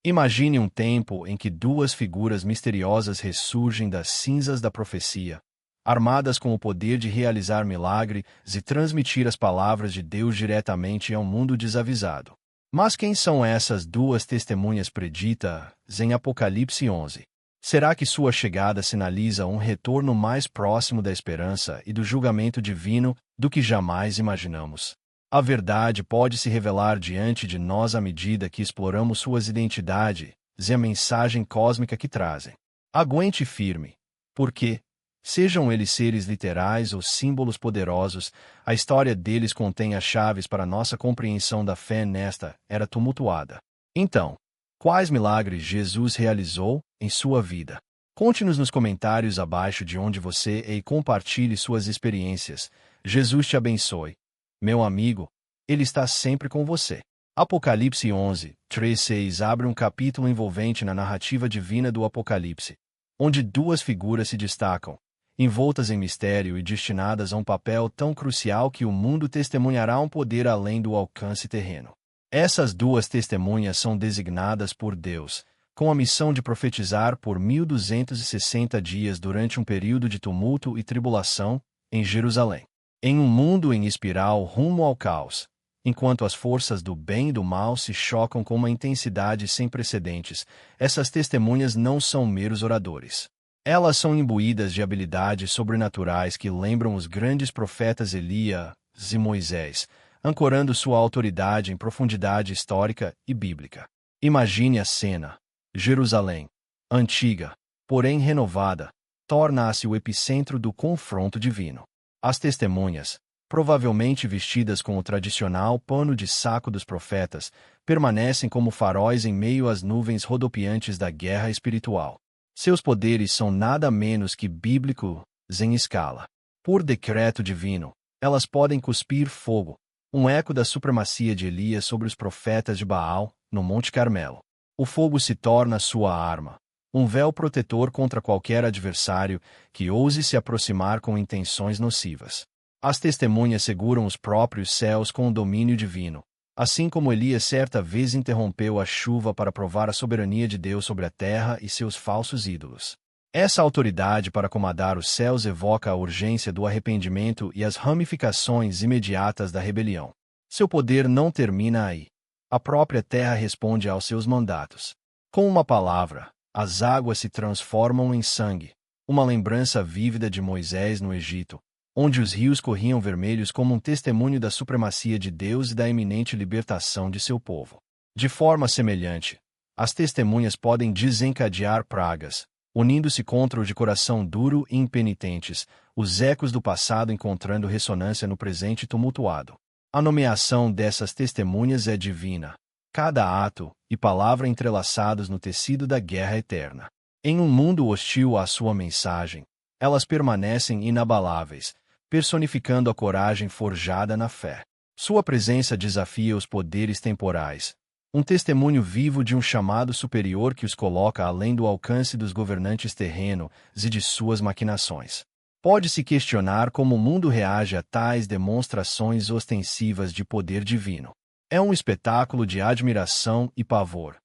Imagine um tempo em que duas figuras misteriosas ressurgem das cinzas da profecia, armadas com o poder de realizar milagres e transmitir as palavras de Deus diretamente ao mundo desavisado. Mas quem são essas duas testemunhas preditas em Apocalipse 11? Será que sua chegada sinaliza um retorno mais próximo da esperança e do julgamento divino do que jamais imaginamos? A verdade pode se revelar diante de nós à medida que exploramos suas identidades e a mensagem cósmica que trazem. Aguente firme, porque, sejam eles seres literais ou símbolos poderosos, a história deles contém as chaves para nossa compreensão da fé nesta era tumultuada. Então, quais milagres Jesus realizou em sua vida? Conte-nos nos comentários abaixo de onde você é e compartilhe suas experiências. Jesus te abençoe. Meu amigo, Ele está sempre com você. Apocalipse 11, 3-6 abre um capítulo envolvente na narrativa divina do Apocalipse, onde duas figuras se destacam, envoltas em mistério e destinadas a um papel tão crucial que o mundo testemunhará um poder além do alcance terreno. Essas duas testemunhas são designadas por Deus, com a missão de profetizar por 1260 dias durante um período de tumulto e tribulação, em Jerusalém. Em um mundo em espiral rumo ao caos, enquanto as forças do bem e do mal se chocam com uma intensidade sem precedentes, essas testemunhas não são meros oradores. Elas são imbuídas de habilidades sobrenaturais que lembram os grandes profetas Elias e Moisés, ancorando sua autoridade em profundidade histórica e bíblica. Imagine a cena. Jerusalém, antiga, porém renovada, torna-se o epicentro do confronto divino. As testemunhas, provavelmente vestidas com o tradicional pano de saco dos profetas, permanecem como faróis em meio às nuvens rodopiantes da guerra espiritual. Seus poderes são nada menos que bíblicos em escala. Por decreto divino, elas podem cuspir fogo, um eco da supremacia de Elias sobre os profetas de Baal, no Monte Carmelo. O fogo se torna sua arma, um véu protetor contra qualquer adversário que ouse se aproximar com intenções nocivas. As testemunhas seguram os próprios céus com o domínio divino, assim como Elias certa vez interrompeu a chuva para provar a soberania de Deus sobre a terra e seus falsos ídolos. Essa autoridade para comandar os céus evoca a urgência do arrependimento e as ramificações imediatas da rebelião. Seu poder não termina aí. A própria terra responde aos seus mandatos. Com uma palavra, as águas se transformam em sangue, uma lembrança vívida de Moisés no Egito, onde os rios corriam vermelhos como um testemunho da supremacia de Deus e da iminente libertação de seu povo. De forma semelhante, as testemunhas podem desencadear pragas, unindo-se contra o de coração duro e impenitentes, os ecos do passado encontrando ressonância no presente tumultuado. A nomeação dessas testemunhas é divina, cada ato e palavra entrelaçados no tecido da guerra eterna. Em um mundo hostil à sua mensagem, elas permanecem inabaláveis, personificando a coragem forjada na fé. Sua presença desafia os poderes temporais, um testemunho vivo de um chamado superior que os coloca além do alcance dos governantes terrenos e de suas maquinações. Pode-se questionar como o mundo reage a tais demonstrações ostensivas de poder divino. É um espetáculo de admiração e pavor,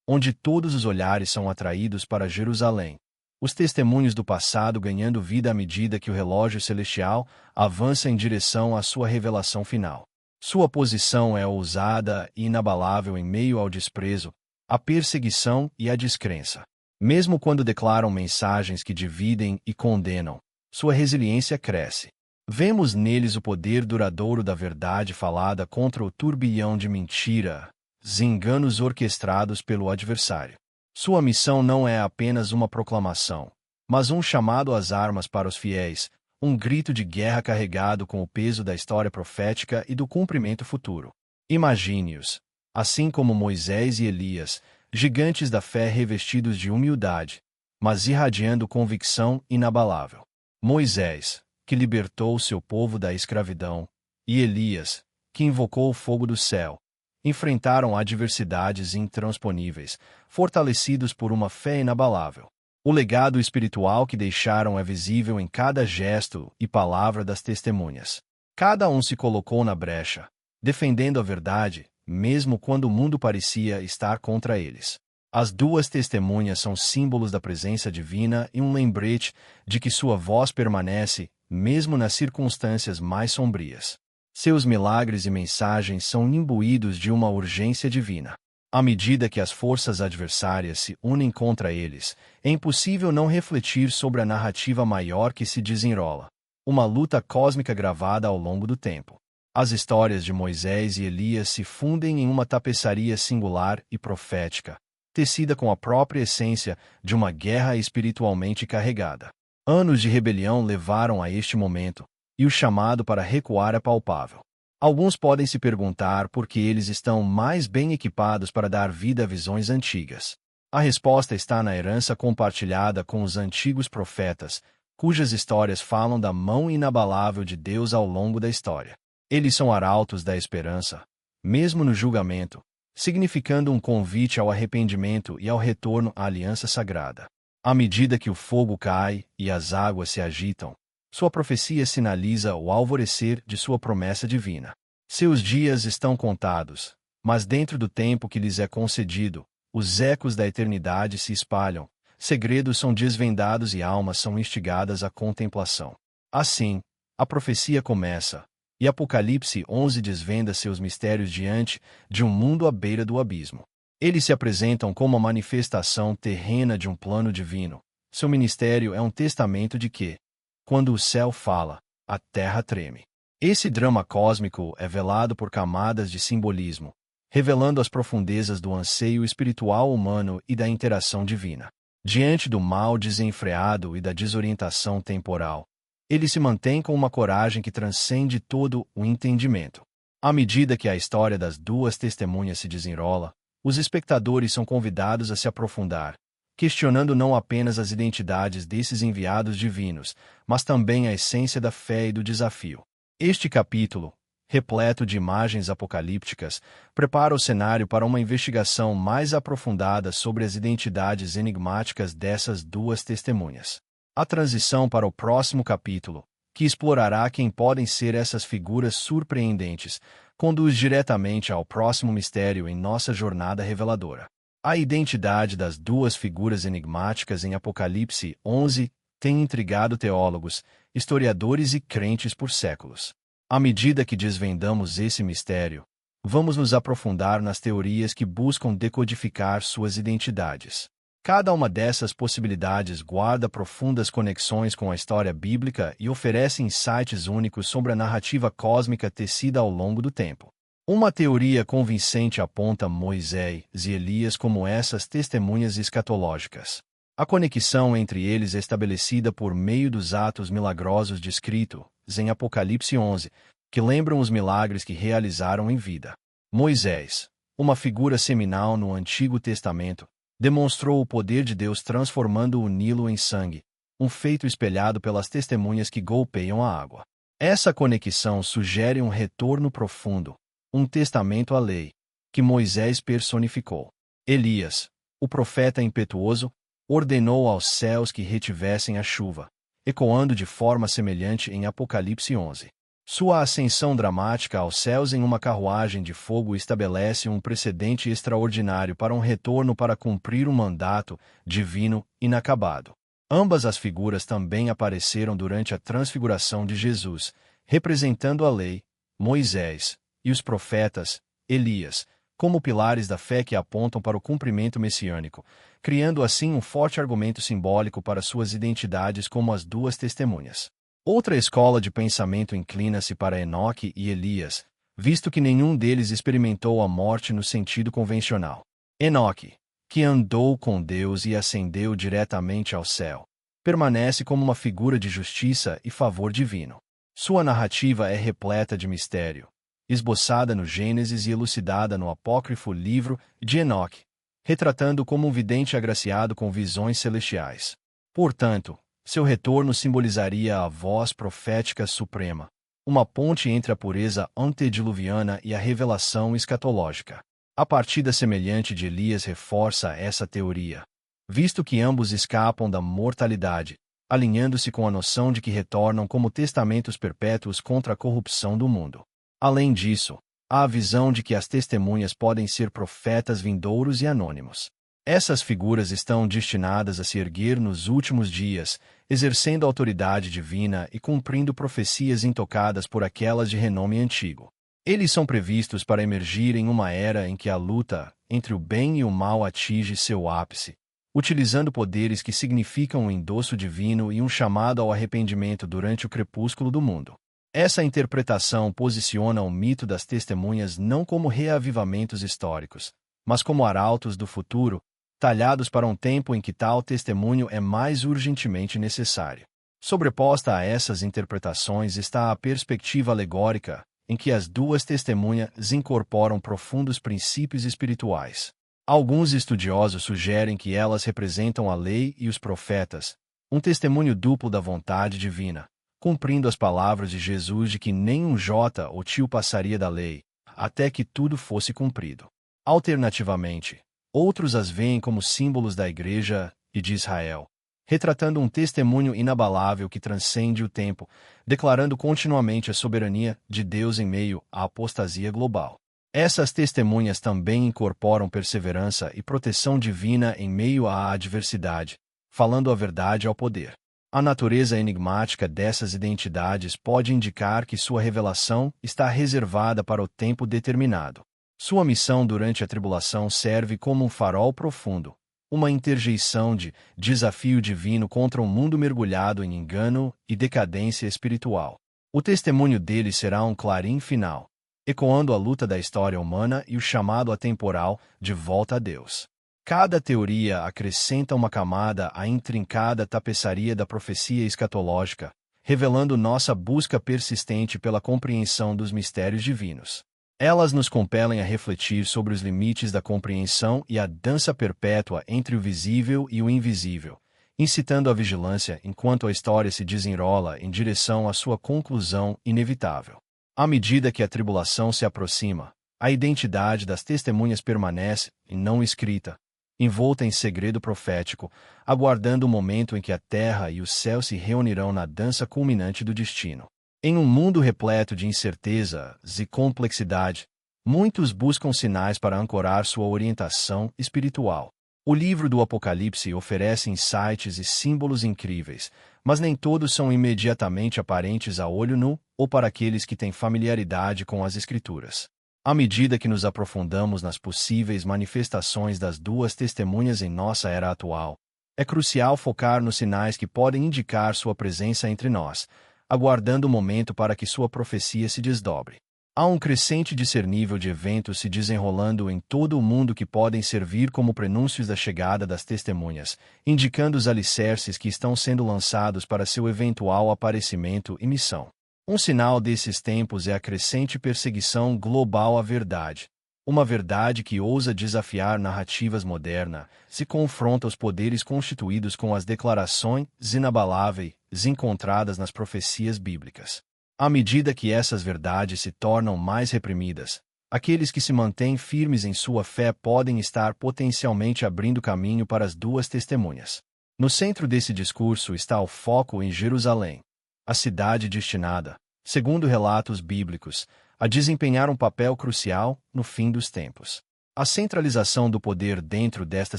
onde todos os olhares são atraídos para Jerusalém, os testemunhos do passado ganhando vida à medida que o relógio celestial avança em direção à sua revelação final. Sua posição é ousada e inabalável em meio ao desprezo, à perseguição e à descrença. Mesmo quando declaram mensagens que dividem e condenam, sua resiliência cresce. Vemos neles o poder duradouro da verdade falada contra o turbilhão de mentira e enganos orquestrados pelo adversário. Sua missão não é apenas uma proclamação, mas um chamado às armas para os fiéis, um grito de guerra carregado com o peso da história profética e do cumprimento futuro. Imagine-os, assim como Moisés e Elias, gigantes da fé revestidos de humildade, mas irradiando convicção inabalável. Moisés, que libertou seu povo da escravidão, e Elias, que invocou o fogo do céu, enfrentaram adversidades intransponíveis, fortalecidos por uma fé inabalável. O legado espiritual que deixaram é visível em cada gesto e palavra das testemunhas. Cada um se colocou na brecha, defendendo a verdade, mesmo quando o mundo parecia estar contra eles. As duas testemunhas são símbolos da presença divina e um lembrete de que sua voz permanece, mesmo nas circunstâncias mais sombrias. Seus milagres e mensagens são imbuídos de uma urgência divina. À medida que as forças adversárias se unem contra eles, é impossível não refletir sobre a narrativa maior que se desenrola. Uma luta cósmica gravada ao longo do tempo. As histórias de Moisés e Elias se fundem em uma tapeçaria singular e profética, tecida com a própria essência de uma guerra espiritualmente carregada. Anos de rebelião levaram a este momento, e o chamado para recuar é palpável. Alguns podem se perguntar por que eles estão mais bem equipados para dar vida a visões antigas. A resposta está na herança compartilhada com os antigos profetas, cujas histórias falam da mão inabalável de Deus ao longo da história. Eles são arautos da esperança, mesmo no julgamento, significando um convite ao arrependimento e ao retorno à aliança sagrada. À medida que o fogo cai e as águas se agitam, sua profecia sinaliza o alvorecer de sua promessa divina. Seus dias estão contados, mas dentro do tempo que lhes é concedido, os ecos da eternidade se espalham, segredos são desvendados e almas são instigadas à contemplação. Assim, a profecia começa, e Apocalipse 11 desvenda seus mistérios diante de um mundo à beira do abismo. Eles se apresentam como a manifestação terrena de um plano divino. Seu ministério é um testamento de que, quando o céu fala, a terra treme. Esse drama cósmico é velado por camadas de simbolismo, revelando as profundezas do anseio espiritual humano e da interação divina. Diante do mal desenfreado e da desorientação temporal, ele se mantém com uma coragem que transcende todo o entendimento. À medida que a história das duas testemunhas se desenrola, os espectadores são convidados a se aprofundar, questionando não apenas as identidades desses enviados divinos, mas também a essência da fé e do desafio. Este capítulo, repleto de imagens apocalípticas, prepara o cenário para uma investigação mais aprofundada sobre as identidades enigmáticas dessas duas testemunhas. A transição para o próximo capítulo, que explorará quem podem ser essas figuras surpreendentes, conduz diretamente ao próximo mistério em nossa jornada reveladora. A identidade das duas figuras enigmáticas em Apocalipse 11 tem intrigado teólogos, historiadores e crentes por séculos. À medida que desvendamos esse mistério, vamos nos aprofundar nas teorias que buscam decodificar suas identidades. Cada uma dessas possibilidades guarda profundas conexões com a história bíblica e oferece insights únicos sobre a narrativa cósmica tecida ao longo do tempo. Uma teoria convincente aponta Moisés e Elias como essas testemunhas escatológicas. A conexão entre eles é estabelecida por meio dos atos milagrosos descritos em Apocalipse 11, que lembram os milagres que realizaram em vida. Moisés, uma figura seminal no Antigo Testamento, demonstrou o poder de Deus transformando o Nilo em sangue, um feito espelhado pelas testemunhas que golpeiam a água. Essa conexão sugere um retorno profundo, um testamento à lei, que Moisés personificou. Elias, o profeta impetuoso, ordenou aos céus que retivessem a chuva, ecoando de forma semelhante em Apocalipse 11. Sua ascensão dramática aos céus em uma carruagem de fogo estabelece um precedente extraordinário para um retorno para cumprir um mandato divino inacabado. Ambas as figuras também apareceram durante a transfiguração de Jesus, representando a lei, Moisés, e os profetas, Elias, como pilares da fé que apontam para o cumprimento messiânico, criando assim um forte argumento simbólico para suas identidades como as duas testemunhas. Outra escola de pensamento inclina-se para Enoque e Elias, visto que nenhum deles experimentou a morte no sentido convencional. Enoque, que andou com Deus e ascendeu diretamente ao céu, permanece como uma figura de justiça e favor divino. Sua narrativa é repleta de mistério, esboçada no Gênesis e elucidada no apócrifo livro de Enoque, retratando como um vidente agraciado com visões celestiais. Portanto, seu retorno simbolizaria a voz profética suprema, uma ponte entre a pureza antediluviana e a revelação escatológica. A partida semelhante de Elias reforça essa teoria, visto que ambos escapam da mortalidade, alinhando-se com a noção de que retornam como testamentos perpétuos contra a corrupção do mundo. Além disso, há a visão de que as testemunhas podem ser profetas vindouros e anônimos. Essas figuras estão destinadas a se erguer nos últimos dias, exercendo autoridade divina e cumprindo profecias intocadas por aquelas de renome antigo. Eles são previstos para emergir em uma era em que a luta entre o bem e o mal atinge seu ápice, utilizando poderes que significam um endosso divino e um chamado ao arrependimento durante o crepúsculo do mundo. Essa interpretação posiciona o mito das testemunhas não como reavivamentos históricos, mas como arautos do futuro, talhados para um tempo em que tal testemunho é mais urgentemente necessário. Sobreposta a essas interpretações está a perspectiva alegórica, em que as duas testemunhas incorporam profundos princípios espirituais. Alguns estudiosos sugerem que elas representam a lei e os profetas, um testemunho duplo da vontade divina, cumprindo as palavras de Jesus de que nem um jota ou tio passaria da lei, até que tudo fosse cumprido. Alternativamente, outros as veem como símbolos da Igreja e de Israel, retratando um testemunho inabalável que transcende o tempo, declarando continuamente a soberania de Deus em meio à apostasia global. Essas testemunhas também incorporam perseverança e proteção divina em meio à adversidade, falando a verdade ao poder. A natureza enigmática dessas identidades pode indicar que sua revelação está reservada para o tempo determinado. Sua missão durante a tribulação serve como um farol profundo, uma interjeição de desafio divino contra um mundo mergulhado em engano e decadência espiritual. O testemunho deles será um clarim final, ecoando a luta da história humana e o chamado atemporal de volta a Deus. Cada teoria acrescenta uma camada à intrincada tapeçaria da profecia escatológica, revelando nossa busca persistente pela compreensão dos mistérios divinos. Elas nos compelem a refletir sobre os limites da compreensão e a dança perpétua entre o visível e o invisível, incitando a vigilância enquanto a história se desenrola em direção à sua conclusão inevitável. À medida que a tribulação se aproxima, a identidade das testemunhas permanece, e não escrita, envolta em segredo profético, aguardando o momento em que a terra e o céu se reunirão na dança culminante do destino. Em um mundo repleto de incertezas e complexidade, muitos buscam sinais para ancorar sua orientação espiritual. O livro do Apocalipse oferece insights e símbolos incríveis, mas nem todos são imediatamente aparentes a olho nu ou para aqueles que têm familiaridade com as Escrituras. À medida que nos aprofundamos nas possíveis manifestações das duas testemunhas em nossa era atual, é crucial focar nos sinais que podem indicar sua presença entre nós, aguardando o momento para que sua profecia se desdobre. Há um crescente discernível de eventos se desenrolando em todo o mundo que podem servir como prenúncios da chegada das testemunhas, indicando os alicerces que estão sendo lançados para seu eventual aparecimento e missão. Um sinal desses tempos é a crescente perseguição global à verdade. Uma verdade que ousa desafiar narrativas modernas, se confronta os poderes constituídos com as declarações inabaláveis encontradas nas profecias bíblicas. À medida que essas verdades se tornam mais reprimidas, aqueles que se mantêm firmes em sua fé podem estar potencialmente abrindo caminho para as duas testemunhas. No centro desse discurso está o foco em Jerusalém, a cidade destinada, segundo relatos bíblicos, a desempenhar um papel crucial no fim dos tempos. A centralização do poder dentro desta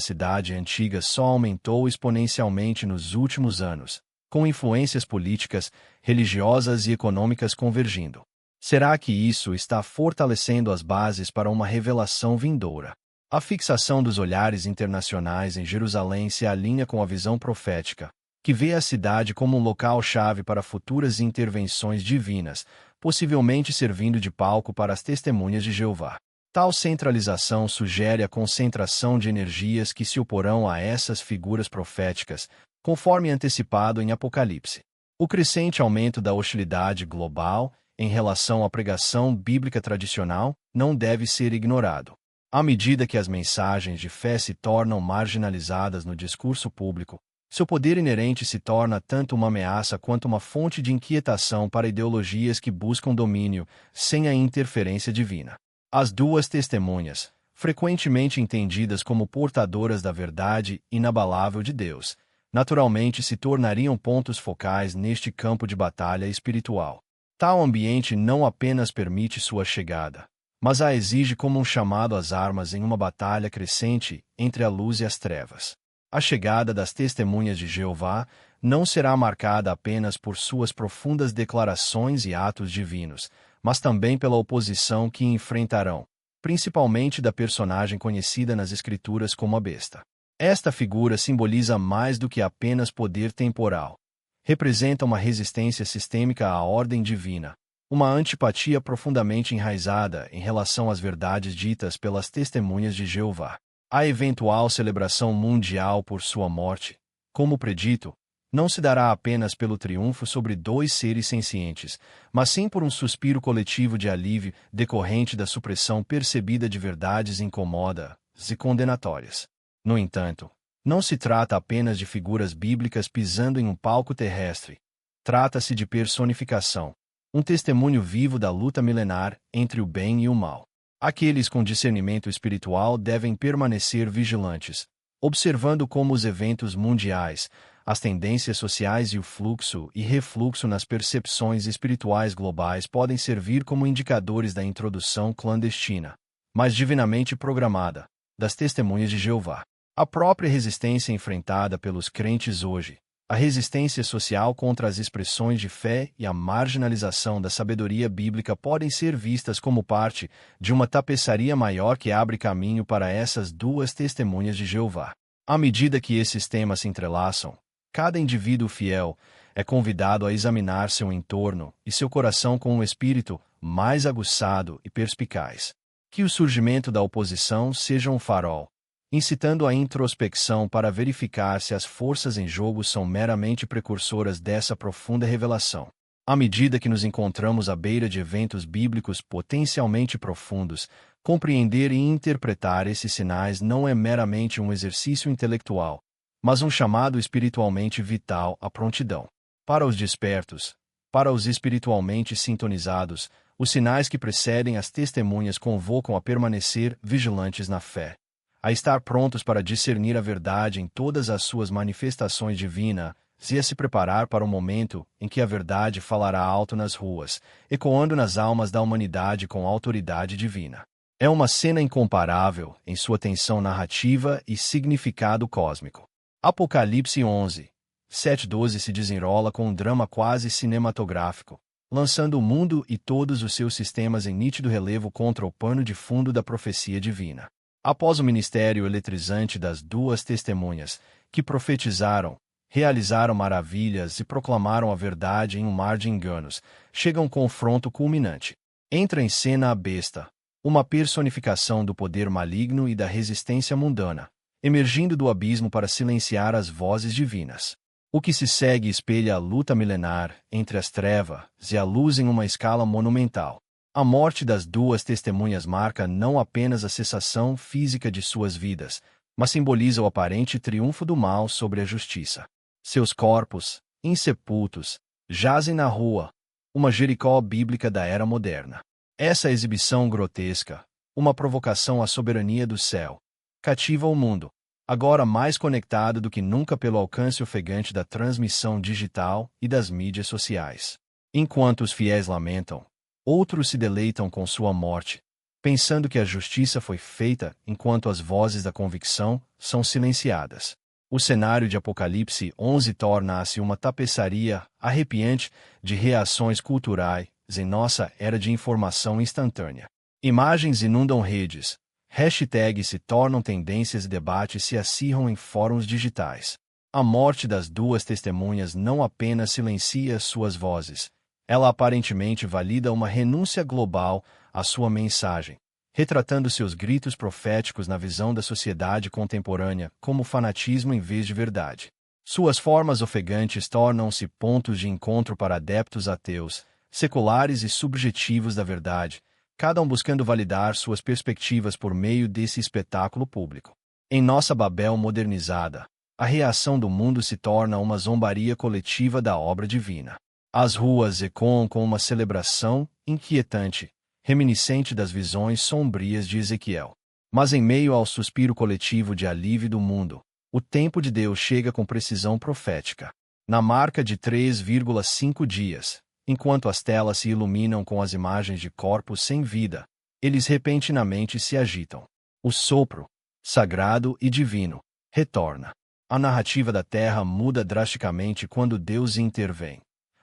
cidade antiga só aumentou exponencialmente nos últimos anos, com influências políticas, religiosas e econômicas convergindo. Será que isso está fortalecendo as bases para uma revelação vindoura? A fixação dos olhares internacionais em Jerusalém se alinha com a visão profética, que vê a cidade como um local-chave para futuras intervenções divinas, possivelmente servindo de palco para as testemunhas de Jeová. Tal centralização sugere a concentração de energias que se oporão a essas figuras proféticas, conforme antecipado em Apocalipse. O crescente aumento da hostilidade global, em relação à pregação bíblica tradicional, não deve ser ignorado. À medida que as mensagens de fé se tornam marginalizadas no discurso público, seu poder inerente se torna tanto uma ameaça quanto uma fonte de inquietação para ideologias que buscam domínio, sem a interferência divina. As duas testemunhas, frequentemente entendidas como portadoras da verdade inabalável de Deus, naturalmente se tornariam pontos focais neste campo de batalha espiritual. Tal ambiente não apenas permite sua chegada, mas a exige como um chamado às armas em uma batalha crescente entre a luz e as trevas. A chegada das testemunhas de Jeová não será marcada apenas por suas profundas declarações e atos divinos, mas também pela oposição que enfrentarão, principalmente da personagem conhecida nas Escrituras como a besta. Esta figura simboliza mais do que apenas poder temporal. Representa uma resistência sistêmica à ordem divina, uma antipatia profundamente enraizada em relação às verdades ditas pelas testemunhas de Jeová. A eventual celebração mundial por sua morte, como predito, não se dará apenas pelo triunfo sobre dois seres sencientes, mas sim por um suspiro coletivo de alívio decorrente da supressão percebida de verdades incômodas e condenatórias. No entanto, não se trata apenas de figuras bíblicas pisando em um palco terrestre. Trata-se de personificação, um testemunho vivo da luta milenar entre o bem e o mal. Aqueles com discernimento espiritual devem permanecer vigilantes, observando como os eventos mundiais, as tendências sociais e o fluxo e refluxo nas percepções espirituais globais podem servir como indicadores da introdução clandestina, mas divinamente programada, das testemunhas de Jeová. A própria resistência enfrentada pelos crentes hoje, a resistência social contra as expressões de fé e a marginalização da sabedoria bíblica podem ser vistas como parte de uma tapeçaria maior que abre caminho para essas duas testemunhas de Jeová. À medida que esses temas se entrelaçam, cada indivíduo fiel é convidado a examinar seu entorno e seu coração com um espírito mais aguçado e perspicaz. Que o surgimento da oposição seja um farol, incitando a introspecção para verificar se as forças em jogo são meramente precursoras dessa profunda revelação. À medida que nos encontramos à beira de eventos bíblicos potencialmente profundos, compreender e interpretar esses sinais não é meramente um exercício intelectual, mas um chamado espiritualmente vital à prontidão. Para os despertos, para os espiritualmente sintonizados, os sinais que precedem as testemunhas convocam a permanecer vigilantes na fé, a estar prontos para discernir a verdade em todas as suas manifestações divinas, e a se preparar para o momento em que a verdade falará alto nas ruas, ecoando nas almas da humanidade com autoridade divina. É uma cena incomparável em sua tensão narrativa e significado cósmico. Apocalipse 11, 7-12 se desenrola com um drama quase cinematográfico, lançando o mundo e todos os seus sistemas em nítido relevo contra o pano de fundo da profecia divina. Após o ministério eletrizante das duas testemunhas, que profetizaram, realizaram maravilhas e proclamaram a verdade em um mar de enganos, chega um confronto culminante. Entra em cena a besta, uma personificação do poder maligno e da resistência mundana, emergindo do abismo para silenciar as vozes divinas. O que se segue espelha a luta milenar entre as trevas e a luz em uma escala monumental. A morte das duas testemunhas marca não apenas a cessação física de suas vidas, mas simboliza o aparente triunfo do mal sobre a justiça. Seus corpos, insepultos, jazem na rua, uma Jericó bíblica da era moderna. Essa exibição grotesca, uma provocação à soberania do céu, cativa o mundo, agora mais conectado do que nunca pelo alcance ofegante da transmissão digital e das mídias sociais. Enquanto os fiéis lamentam, outros se deleitam com sua morte, pensando que a justiça foi feita enquanto as vozes da convicção são silenciadas. O cenário de Apocalipse 11 torna-se uma tapeçaria arrepiante de reações culturais em nossa era de informação instantânea. Imagens inundam redes, hashtags se tornam tendências e debates se acirram em fóruns digitais. A morte das duas testemunhas não apenas silencia suas vozes, ela aparentemente valida uma renúncia global à sua mensagem, retratando seus gritos proféticos na visão da sociedade contemporânea como fanatismo em vez de verdade. Suas formas ofegantes tornam-se pontos de encontro para adeptos ateus, seculares e subjetivos da verdade, cada um buscando validar suas perspectivas por meio desse espetáculo público. Em nossa Babel modernizada, a reação do mundo se torna uma zombaria coletiva da obra divina. As ruas ecoam com uma celebração inquietante, reminiscente das visões sombrias de Ezequiel. Mas em meio ao suspiro coletivo de alívio do mundo, o tempo de Deus chega com precisão profética. Na marca de 3,5 dias, enquanto as telas se iluminam com as imagens de corpos sem vida, eles repentinamente se agitam. O sopro, sagrado e divino, retorna. A narrativa da Terra muda drasticamente quando Deus intervém.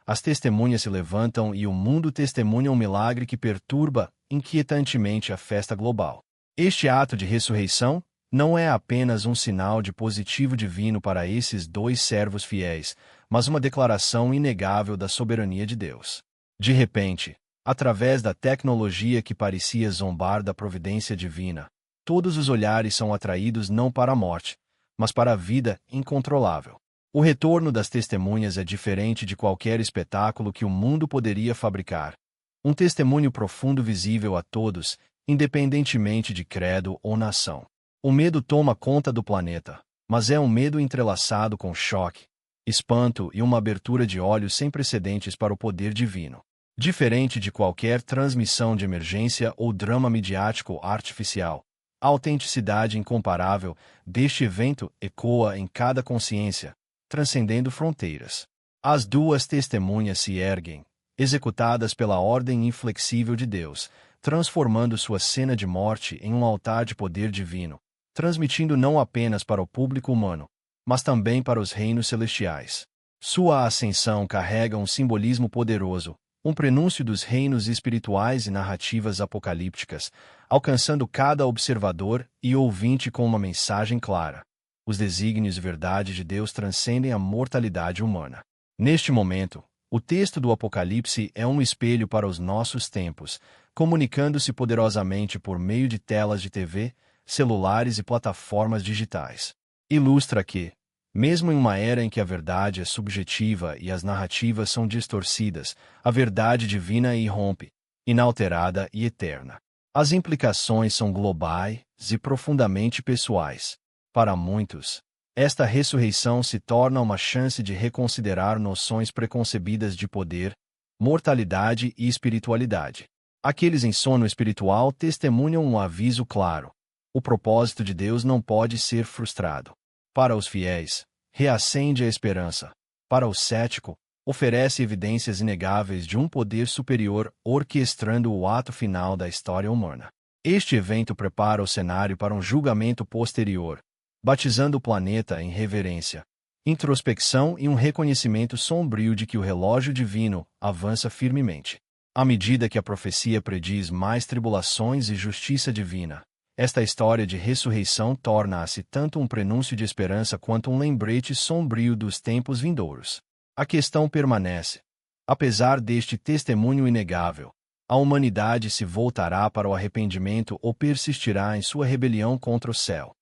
As testemunhas se levantam e o mundo testemunha um milagre que perturba inquietantemente a festa global. Este ato de ressurreição não é apenas um sinal de positivo divino para esses dois servos fiéis, mas uma declaração inegável da soberania de Deus. De repente, através da tecnologia que parecia zombar da providência divina, todos os olhares são atraídos não para a morte, mas para a vida incontrolável. O retorno das testemunhas é diferente de qualquer espetáculo que o mundo poderia fabricar. Um testemunho profundo visível a todos, independentemente de credo ou nação. O medo toma conta do planeta, mas é um medo entrelaçado com choque, espanto e uma abertura de olhos sem precedentes para o poder divino. Diferente de qualquer transmissão de emergência ou drama midiático artificial, a autenticidade incomparável deste evento ecoa em cada consciência, transcendendo fronteiras. As duas testemunhas se erguem, executadas pela ordem inflexível de Deus, transformando sua cena de morte em um altar de poder divino, transmitindo não apenas para o público humano, mas também para os reinos celestiais. Sua ascensão carrega um simbolismo poderoso, um prenúncio dos reinos espirituais e narrativas apocalípticas, alcançando cada observador e ouvinte com uma mensagem clara. Os desígnios e verdade de Deus transcendem a mortalidade humana. Neste momento, o texto do Apocalipse é um espelho para os nossos tempos, comunicando-se poderosamente por meio de telas de TV, celulares e plataformas digitais. Ilustra que, mesmo em uma era em que a verdade é subjetiva e as narrativas são distorcidas, a verdade divina irrompe, inalterada e eterna. As implicações são globais e profundamente pessoais. Para muitos, esta ressurreição se torna uma chance de reconsiderar noções preconcebidas de poder, mortalidade e espiritualidade. Aqueles em sono espiritual testemunham um aviso claro: o propósito de Deus não pode ser frustrado. Para os fiéis, reacende a esperança. Para o cético, oferece evidências inegáveis de um poder superior orquestrando o ato final da história humana. Este evento prepara o cenário para um julgamento posterior, batizando o planeta em reverência, introspecção e um reconhecimento sombrio de que o relógio divino avança firmemente. À medida que a profecia prediz mais tribulações e justiça divina, esta história de ressurreição torna-se tanto um prenúncio de esperança quanto um lembrete sombrio dos tempos vindouros. A questão permanece. Apesar deste testemunho inegável, a humanidade se voltará para o arrependimento ou persistirá em sua rebelião contra o céu.